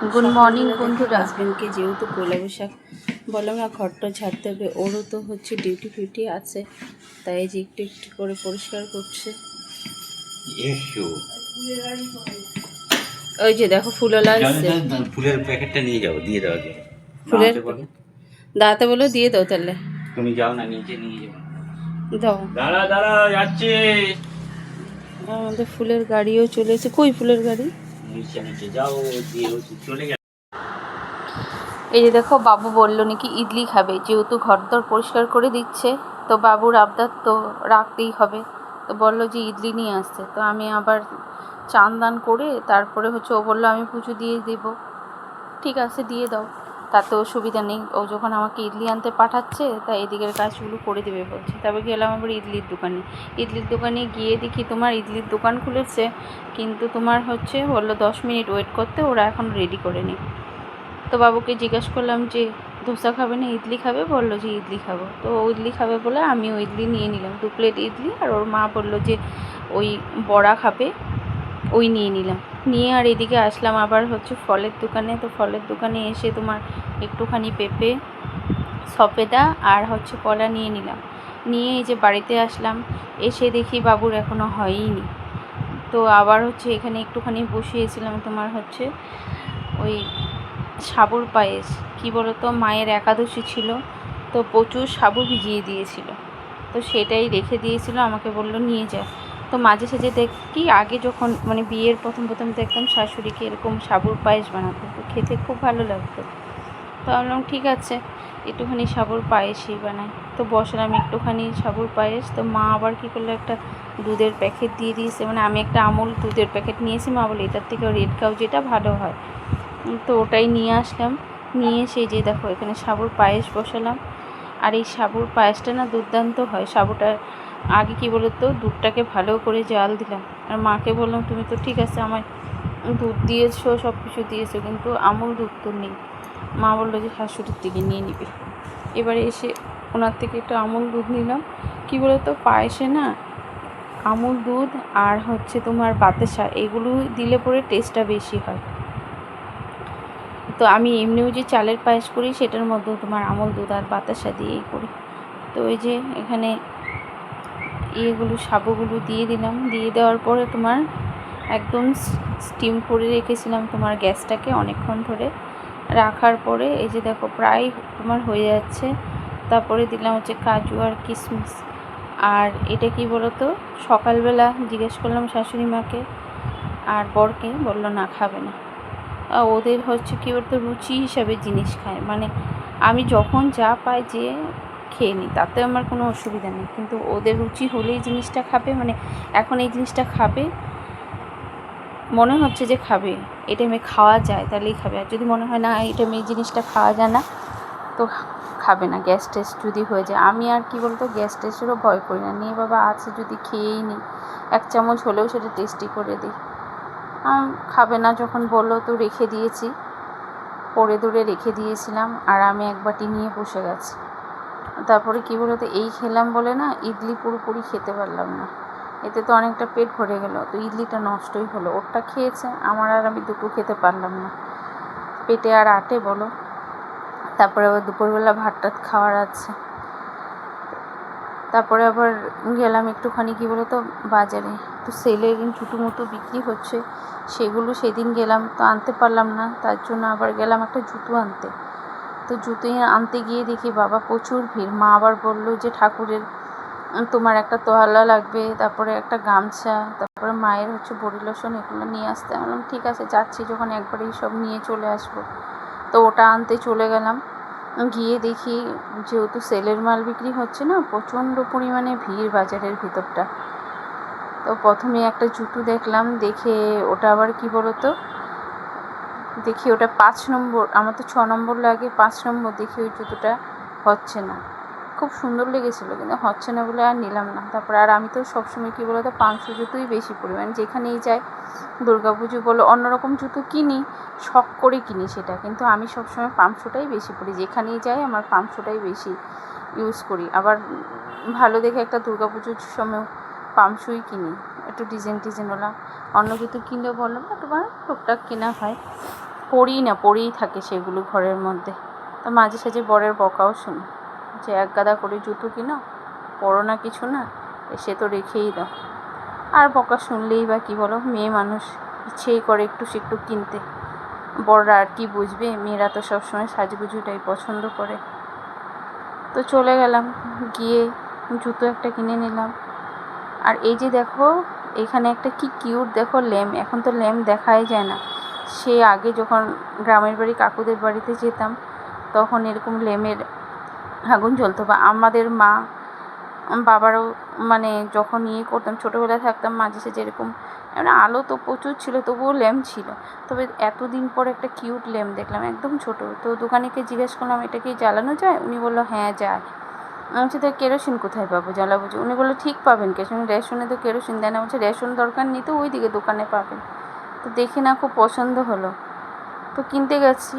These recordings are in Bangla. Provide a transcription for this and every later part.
গুড মর্নিং সকালবেলা দেখি বন্ধুরা। হাজবেন্ডকে যেহেতু পয়লা বৈশাখ বললাম না ঘরটা ঝাড়তে হবে, ওরও তো হচ্ছে ডিউটি ফিউটি আছে, তাই যে একটু একটু করে পরিষ্কার করছে। ওই যে দেখো ফুলওয়ালা আসছে, ফুলের প্যাকেটটা নিয়ে যাও, দিয়ে দাও আগে। ফুলের দাঁড়াতে বলো, দিয়ে দাও তাহলে। তুমি যাও না, নিচে নিয়ে যাও। দাও। দাঁড়া দাঁড়া, যাচ্ছে। আমাদের ফুলের গাড়িও চলে এসেছে। কই ফুলের গাড়ি? নিচে নিচে যাও, দিয়ে চলে যাও। এই যে দেখো, বাবু বললো নাকি ইডলি খাবে, যেহেতু ঘরদর পরিষ্কার করে দিচ্ছে তো বাবুর আবদার তো রাখতেই হবে। তো বললো যে ইডলি নিয়ে আসতে, তো আমি আবার চান দান করে তারপরে হচ্ছে ও বললো আমি পুজো দিয়ে দেবো। ঠিক আছে, দিয়ে দাও, তাতে অসুবিধা নেই। ও যখন আমাকে ইডলি আনতে পাঠাচ্ছে তাই এদিকের কাজগুলো করে দেবে বলছে। তারপর গেলাম আবার ইডলির দোকানে। ইডলির দোকানে গিয়ে দেখি তোমার ইডলির দোকান খুলেছে, কিন্তু তোমার হচ্ছে বললো 10 মিনিট ওয়েট করতে, ওরা এখন রেডি করে নি। তো বাবুকে জিজ্ঞাসা করলাম যে ধোসা খাবে না ইডলি খাবে, বললো যে ইডলি খাবো। তো ইডলি খাবে বলে আমি ওই ইডলি নিয়ে নিলাম, 2 প্লেট ইডলি। আর ওর মা বললো যে ওই বড়া খাবে, ওই নিয়ে নিলাম। নিয়ে আর এদিকে আসলাম আবার হচ্ছে ফলের দোকানে। তো ফলের দোকানে এসে তোমার একটুখানি পেঁপে, সফেদা আর হচ্ছে কলা নিয়ে নিলাম। নিয়ে এই যে বাড়িতে আসলাম, এসে দেখি বাবুর এখনও হয়ইনি। তো আবার হচ্ছে এখানে একটুখানি বসিয়েছিলাম তোমার হচ্ছে ওই সাবুর পায়েস। কী বলো তো, মায়ের একাদশী ছিল, তো প্রচুর সাবু ভিজিয়ে দিয়েছিল, তো সেটাই রেখে দিয়েছিল, আমাকে বললো নিয়ে যা। তো মাঝে সাঝে দেখি, আগে যখন মানে বিয়ের প্রথম দেখতাম শাশুড়িকে এরকম সাবুর পায়েস বানাতো, তো খেতে খুব ভালো লাগতো। তো ভাবলাম ঠিক আছে, একটুখানি সাবুর পায়েসই বানাই। তো বসালাম একটুখানি সাবুর পায়েস। তো মা আবার কী করলো, একটা দুধের প্যাকেট দিয়ে দিয়েছে, মানে আমি একটা আমুল দুধের প্যাকেট নিয়েছি, মা বলে এটার থেকে রেড কাউ যেটা ভালো হয়। তো ওটাই নিয়ে আসলাম। নিয়ে এসে যে দেখো এখানে সাবুর পায়েস বসালাম। আর এই সাবুর পায়েসটা না দুর্দান্ত হয়। সাবুটা আগে কী বলো তো, দুধটাকে ভালো করে জাল দিলাম, আর মাকে বললাম তুমি তো ঠিক আছে আমায় দুধ দিয়েছো, সব কিছু দিয়েছো, কিন্তু আমুল দুধ তো নেই। মা বললো যে শাশুড়ির থেকে নিয়ে নিবে। এবারে এসে ওনার থেকে একটু আমুল দুধ নিলাম। কী বলো তো, পায়েসে না আমুল দুধ আর হচ্ছে তোমার বাতাসা, এগুলো দিলে পরে টেস্টটা বেশি হয়। তো আমি এমনিও যে চালের পায়েস করি সেটার মধ্যেও তোমার আমুল দুধ আর বাতাসা দিয়েই করি। তো ওই যে এখানে ইয়েগুলো সাবুগুলো দিয়ে দিলাম। দিয়ে দেওয়ার পরে তোমার একদম স্টিম করে রেখেছিলাম তোমার গ্যাসটাকে অনেকক্ষণ ধরে। রাখার পরে এই যে দেখো প্রায় তোমার হয়ে যাচ্ছে। তারপরে দিলাম হচ্ছে কাজু আর কিশমিশ। আর এটা কি বলো তো, সকালবেলা জিজ্ঞেস করলাম শাশুড়ি মাকে আর বরকে, বললো না খাবে না। ওদের হচ্ছে কী বলতো, রুচি হিসাবে জিনিস খায়, মানে আমি যখন যা পাই যে খেয়ে নিই, তাতে আমার কোনো অসুবিধা নেই, কিন্তু ওদের রুচি হলেই জিনিসটা খাবে, মানে এখন এই জিনিসটা খাবে, মনে হচ্ছে যে খাবে, এই টাইমে খাওয়া যায় তাহলেই খাবে। আর যদি মনে হয় না এই টাইমে এই জিনিসটা খাওয়া যায় না, তো খাবে না। গ্যাস টেস্ট যদি হয়ে যায়, আমি আর কি বলতো গ্যাস টেস্টেরও ভয় করি না, নিয়ে বাবা আছে যদি খেয়েই নিই, 1 চামচ হলেও সেটা টেস্টি করে দিই। খাবে না যখন বললো, তো রেখে দিয়েছি, পরে দূরে রেখে দিয়েছিলাম, আর আমি এক বাটি নিয়ে বসে গেছি। তারপরে কী বলো তো, এই খেলাম বলে না ইডলি পুরোপুরি খেতে পারলাম না, এতে তো অনেকটা পেট ভরে গেল, তো ইডলিটা নষ্টই হলো। ওরটা খেয়েছে, আমার আর আমি দুটো খেতে পারলাম না, পেটে আর আটে বলো। তারপরে আবার দুপুরবেলা ভাত টাত খাওয়ার আছে। তারপরে আবার গেলাম একটুখানি কী বলো তো বাজারে, তো সেলের জুতো মতো বিক্রি হচ্ছে, সেগুলো সেদিন গেলাম তো আনতে পারলাম না, তার জন্য আবার গেলাম একটা জুতো আনতে। তো জুতো আনতে গিয়ে দেখি বাবা প্রচুর ভিড়। মা আবার বললো যে ঠাকুরের তোমার একটা তোয়ালা লাগবে, তারপরে একটা গামছা, তারপরে মায়ের হচ্ছে বডি লোশন, এগুলো নিয়ে আসতে। আমি বললাম ঠিক আছে, যাচ্ছি যখন একবারেই সব নিয়ে চলে আসবো। তো ওটা আনতে চলে গেলাম। গিয়ে দেখি যেহেতু সেলের মাল বিক্রি হচ্ছে না, প্রচণ্ড পরিমাণে ভিড় বাজারের ভিতরটা। তো প্রথমে একটা জুতো দেখলাম, দেখে ওটা আবার কি বলো তো, দেখি ওটা 5 নম্বর, আমার তো 6 নম্বর লাগে, 5 নম্বর দেখি ওই জুতোটা হচ্ছে না। খুব সুন্দর লেগেছিলো, কিন্তু হচ্ছে না বলে আর নিলাম না। তারপর আর আমি তো সবসময় কী বলো তো 500 জুতোই বেশি পরিমাণ, যেখানেই যাই দুর্গাপুজো বলো অন্যরকম জুতো কিনি, শখ করে কিনি সেটা, কিন্তু আমি সবসময় 500টাই বেশি পরি, যেখানেই যাই আমার 500টাই বেশি ইউজ করি। আবার ভালো দেখে একটা দুর্গাপুজোর সময় 500ই কিনি, একটু ডিজাইনওয়ালা। অন্য জুতো কিনলেও বলো না তোমার টুকটাক কেনা হয়, পড়ি না, পড়েই থাকে সেগুলো ঘরের মধ্যে। তো মাঝে সাঝে বরের বকাও শুনি যে এক গাদা করে জুতো কিনো, পরো না কিছু না, এসে তো রেখেই দাও। আর বকা শুনলেই বা কী বলো, মেয়ে মানুষ ইচ্ছেই করে একটু সেটু কিনতে। বড়রা আর কি বুঝবে, মেয়েরা তো সবসময় সাজগুজুটাই পছন্দ করে। তো চলে গেলাম, গিয়ে জুতো একটা কিনে নিলাম। আর এই যে দেখো এখানে একটা কি কিউট দেখো ল্যাম্প, এখন তো ল্যাম্প দেখাই যায় না। সে আগে যখন গ্রামের বাড়ি কাকুদের বাড়িতে যেতাম তখন এরকম ল্যাম্পের আগুন জ্বলতো, বা আমাদের মা বাবারও মানে যখন করতাম ছোটোবেলায় থাকতাম মাঝে সাঝে এরকম, মানে আলো তো প্রচুর ছিল তবুও ল্যাম্প ছিল। তবে এতদিন পর একটা কিউট ল্যাম্প দেখলাম, একদম ছোট। তো দোকানিকে জিজ্ঞেস করলাম এটা কি জ্বালানো যায়? উনি বললো হ্যাঁ যায়। আমি বলছি তো কেরোসিন কোথায় পাবো জ্বালাবো? উনি বললো ঠিক পাবেন, রেশনে তো কেরোসিন দেয় না। বলছে রেশন দরকার নেই, তো ওই দিকে দোকানে পাবেন। তো দেখে না খুব পছন্দ হলো, তো কিনতে গেছি।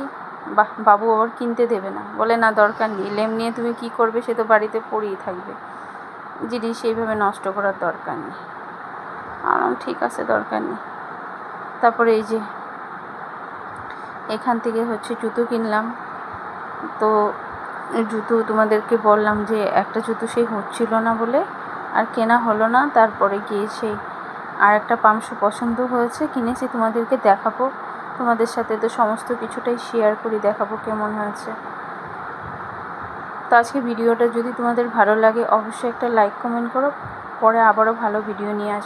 বাবু আবার কিনতে দেবে না, বলে না দরকার নেই, ল্যাম্প নিয়ে তুমি কী করবে, সে তো বাড়িতে পড়েই থাকবে, জিনিস সেইভাবে নষ্ট করার দরকার নেই। আমার ঠিক আছে, দরকার নেই। তারপরে এই যে এখান থেকে জুতো কিনলাম। তো জুতো তোমাদেরকে বললাম যে একটা জুতো সেই হচ্ছিল না বলে আর কেনা হলো না। তারপরে গিয়ে সেই আর একটা পামশু পছন্দ হয়েছে, কিনেছি, তোমাদেরকে দেখাবো। তোমাদের সাথে তো সমস্ত কিছুটাই শেয়ার করি, দেখাবো কেমন হয়েছে। তো আজকে ভিডিওটা যদি তোমাদের ভালো লাগে অবশ্যই একটা লাইক কমেন্ট করো, পরে আবারও ভালো ভিডিও নিয়ে আসবো।